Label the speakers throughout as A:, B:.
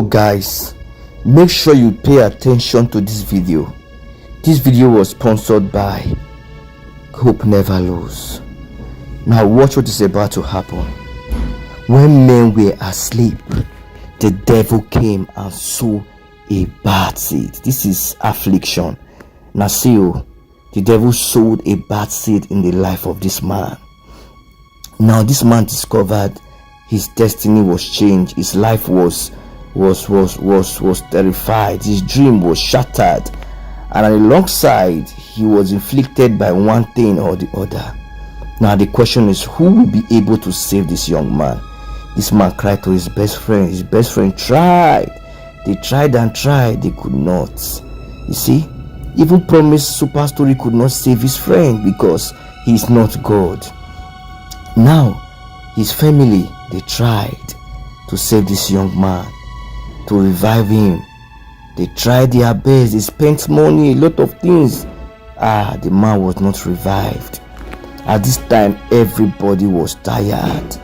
A: guys, make sure you pay attention to this video. This video was sponsored by Hope Never Lose. Now watch what is about to happen. When men were asleep, the devil came and sowed a bad seed. This is affliction. Now see, the devil sowed a bad seed in the life of this man. Now this man discovered his destiny was changed. His life was terrified. His dream was shattered, and alongside he was inflicted by one thing or the other. Now the question is, who will be able to save this young man? This man cried to his best friend. His best friend tried. They tried and tried. They could not. You see, even promised super story could not save his friend because he is not God. Now his family, they tried to save this young man, to revive him. They tried their best. They spent money, a lot of things. The man was not revived. At this time, everybody was tired.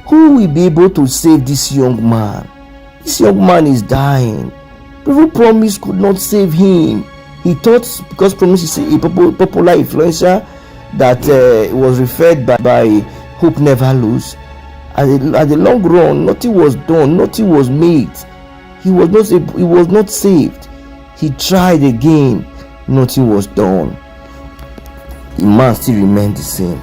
A: Who will be able to save this young man? This young man is dying. People promise could not save him. He thought, because Promise is a popular influencer that was referred by Hope Never Lose. At the long run, nothing was done, nothing was made. He was not saved. He tried again, nothing was done. The man still remained the same.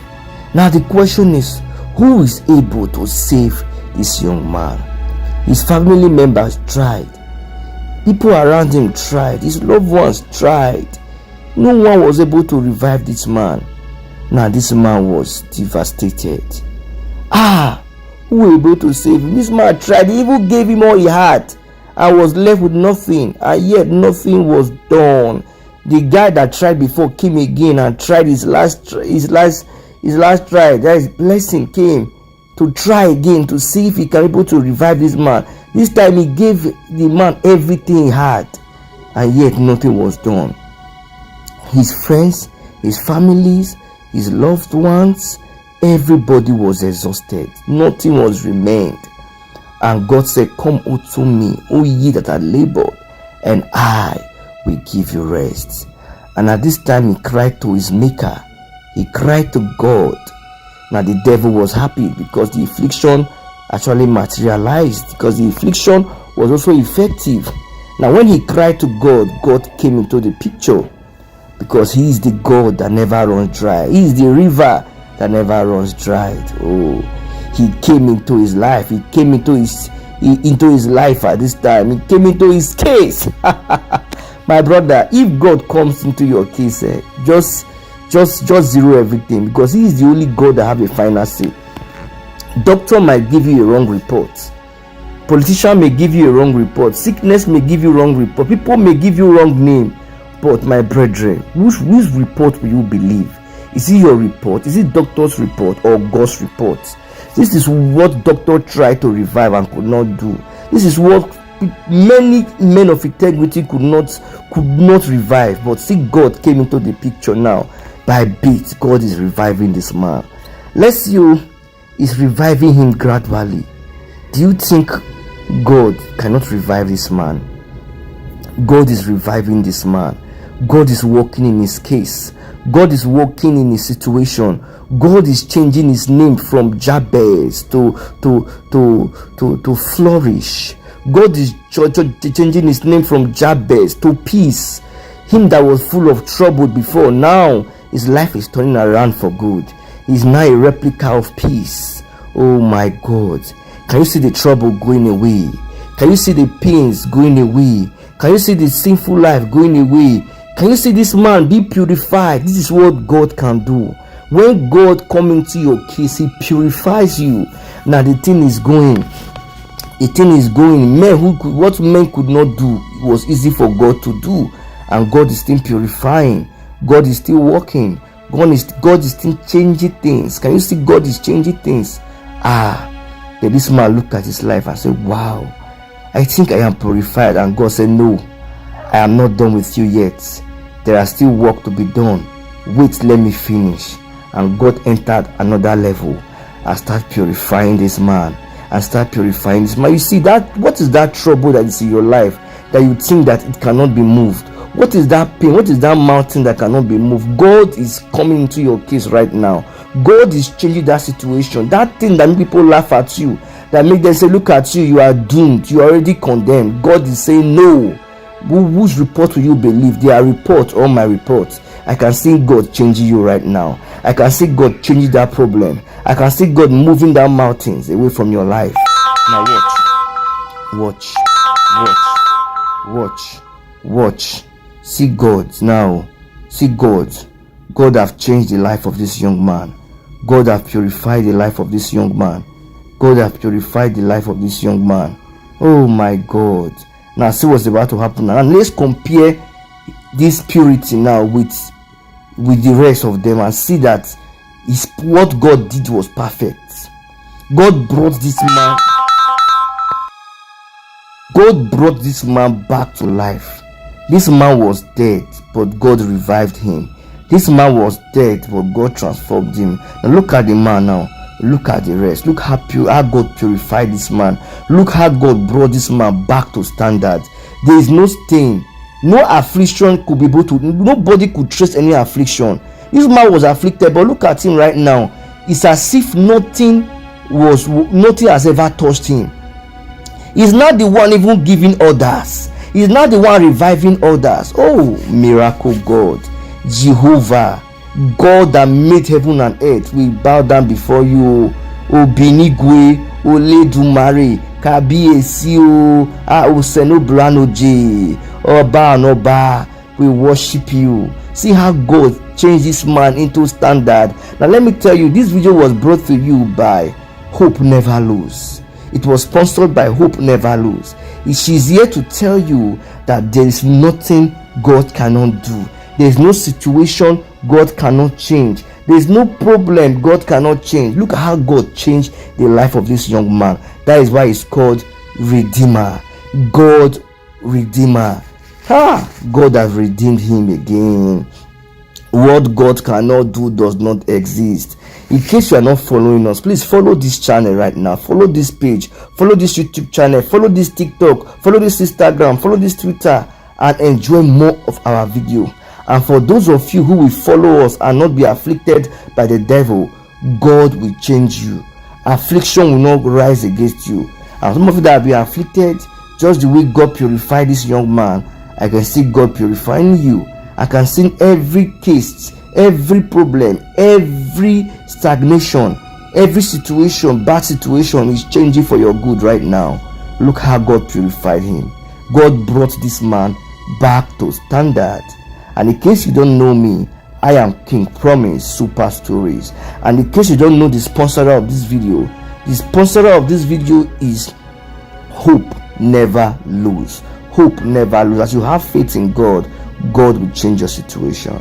A: Now the question is, who is able to save this young man? His family members tried. People around him tried. His loved ones tried. No one was able to revive this man. Now this man was devastated. Who was able to save him? This man tried. He even gave him all he had and was left with nothing, and yet nothing was done. The guy that tried before came again and tried his last try. That is, blessing came to try again to see if he can be able to revive this man. This time he gave the man everything he had, and yet nothing was done. His friends, his families, his loved ones, everybody was exhausted. Nothing was remained. And God said, "Come unto me, O ye that are labored, and I will give you rest." And at this time he cried to his maker. He cried to God. Now the devil was happy because the affliction actually materialized, because the affliction was also effective. Now when he cried to God, God came into the picture, because he is the God that never runs dry. He is the river that never runs dry. He came into his life. He came into his life at this time. He came into his case. My brother, if God comes into your case, just zero everything, because he is the only God that have a final say. Doctor might give you a wrong report. Politician may give you a wrong report. Sickness may give you wrong report. People may give you wrong name. But my brethren, whose report will you believe? Is it your report? Is it doctor's report or God's report? This is what doctor tried to revive and could not do. This is what many men of integrity could not revive. But see, God came into the picture now. By bit, God is reviving this man. Let's see who is reviving him gradually. Do you think God cannot revive this man? God is reviving this man. God is working in his case. God is working in his situation. God is changing his name from Jabez to Flourish. God is changing his name from Jabez to Peace. Him that was full of trouble before, now his life is turning around for good. He's now a replica of peace. Oh my God. Can you see the trouble going away? Can you see the pains going away? Can you see the sinful life going away? Can you see this man be purified? This is what God can do. When God comes into your case, he purifies you. Now the thing is going. What men could not do, it was easy for God to do. And God is still purifying. God is still working. God is still changing things. Can you see God is changing things? Then this man looked at his life and said, wow, I think I am purified. And God said, no, I am not done with you yet. There are still work to be done. Wait, let me finish. And God entered another level and started purifying this man. and start purifying this man. You see that, what is that trouble that is in your life that you think that it cannot be moved? What is that pain? What is that mountain that cannot be moved? God is coming into your case right now. God is changing that situation. That thing that people laugh at you, that make them say, look at you, you are doomed, you are already condemned. God is saying, no. Whose report will you believe? Their report or my report? I can see God changing you right now. I can see God changing that problem. I can see God moving down mountains away from your life. Now watch. See God now. See God. God have changed the life of this young man. God have purified the life of this young man. God have purified the life of this young man. Oh my God. Now see what's about to happen now. And let's compare this purity now with the rest of them and see that is what God did was perfect. God brought this man back to life. This man was dead, but God revived him. This man was dead, but God transformed him. Now look at the man now. Look at the rest. Look how God purified this man. Look how God brought this man back to standard. There is no stain. No affliction could be able to, nobody could trace any affliction. This man was afflicted, but look at him right now. It's as if nothing has ever touched him. He's not the one even giving orders. He's not the one reviving others. Oh, miracle God, Jehovah, God that made heaven and earth, we bow down before you. O Benigwe, O Ledumare, Kabiyesi o, Osenobranoje, Oba and Oba, we worship you. See how God changed this man into standard. Now let me tell you, this video was brought to you by Hope Never Lose. It was sponsored by Hope Never Lose. She's here to tell you that there is nothing God cannot do. There is no situation God cannot change. There is no problem God cannot change. Look at how God changed the life of this young man. That is why he's called Redeemer. God Redeemer. God has redeemed him again. What God cannot do does not exist. In case you are not following us, please follow this channel right now. Follow this page. Follow this YouTube channel. Follow this TikTok. Follow this Instagram. Follow this Twitter. And enjoy more of our video. And for those of you who will follow us and not be afflicted by the devil, God will change you. Affliction will not rise against you. And some of you that have been afflicted, just the way God purified this young man, I can see God purifying you. I can see every case, every problem, every stagnation, every situation, bad situation is changing for your good right now. Look how God purified him. God brought this man back to standard. And in case you don't know me, I am King Promise Super Stories. And in case you don't know the sponsor of this video, the sponsor of this video is Hope Never Lose. Hope never lose. As you have faith in God, God will change your situation.